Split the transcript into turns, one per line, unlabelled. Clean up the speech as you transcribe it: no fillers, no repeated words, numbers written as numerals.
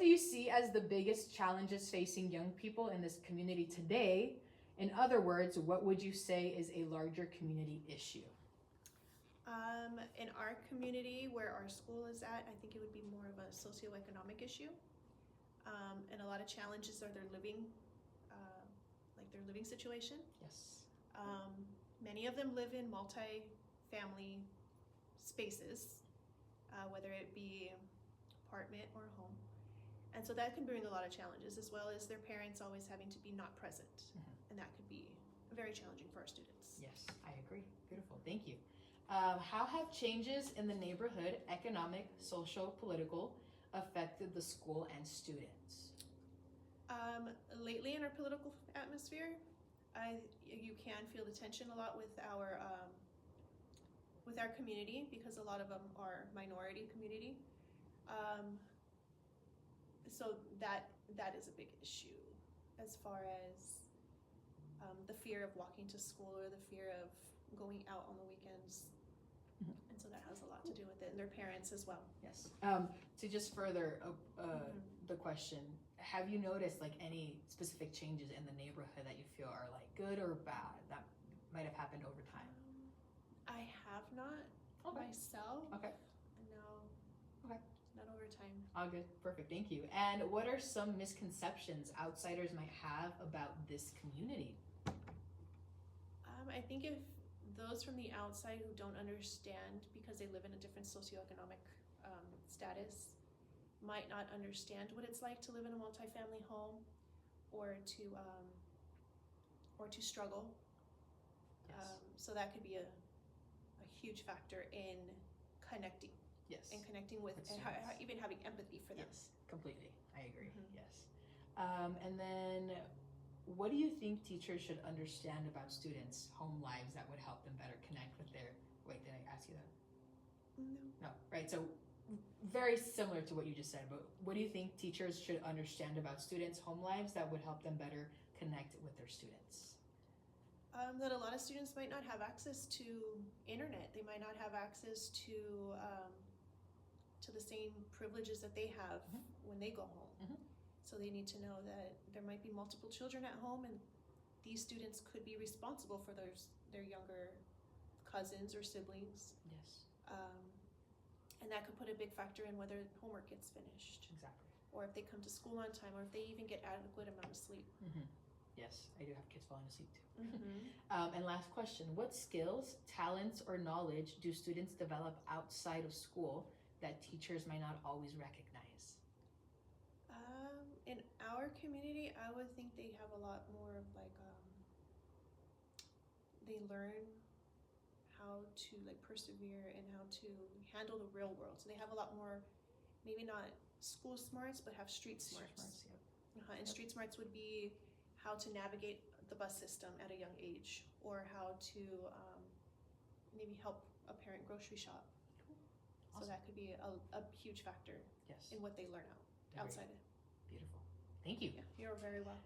do you see as the biggest challenges facing young people in this community today? In other words, what would you say is a larger community issue?
In our community where our school is at, I think it would be more of a socioeconomic issue. And a lot of challenges are their living situation.
Yes.
Many of them live in multi-family spaces, whether it be apartment or home. And so that can bring a lot of challenges, as well as their parents always having to be not present. And that could be very challenging for our students.
Yes, I agree. Beautiful. Thank you. How have changes in the neighborhood, economic, social, political, affected the school and students?
Lately in our political atmosphere, you can feel the tension a lot with our community, because a lot of them are minority community. So that is a big issue, as far as the fear of walking to school, or the fear of going out on the weekends. And so that has a lot to do with it, and their parents as well.
Yes. To just further the question, have you noticed like any specific changes in the neighborhood that you feel are like good or bad that might have happened over time?
I have not myself.
Okay.
No.
Okay.
Not over time.
All good. Perfect. Thank you. And what are some misconceptions outsiders might have about this community?
I think if those from the outside who don't understand, because they live in a different socioeconomic status, might not understand what it's like to live in a multifamily home, or to struggle.
Yes.
So that could be a huge factor in connecting.
Yes.
And connecting with, and even having empathy for them.
Yes, completely. I agree. Yes. And then, what do you think teachers should understand about students' home lives that would help them better connect with their? Wait, did I ask you that?
No.
No. Right. So, very similar to what you just said. But what do you think teachers should understand about students' home lives that would help them better connect with their students?
That a lot of students might not have access to internet. They might not have access to the same privileges that they have when they go home. So they need to know that there might be multiple children at home, and these students could be responsible for their younger cousins or siblings.
Yes.
And that could put a big factor in whether homework gets finished.
Exactly.
Or if they come to school on time, or if they even get adequate amount of sleep.
Yes, I do have kids falling asleep too. And last question, what skills, talents, or knowledge do students develop outside of school that teachers might not always recognize?
In our community, I would think they have a lot more of like, they learn how to like persevere and how to handle the real world. So they have a lot more, maybe not school smarts, but have street smarts. And street smarts would be how to navigate the bus system at a young age, or how to maybe help a parent grocery shop. So that could be a huge factor in what they learn outside.
Beautiful. Thank you.
Yeah, you're very welcome.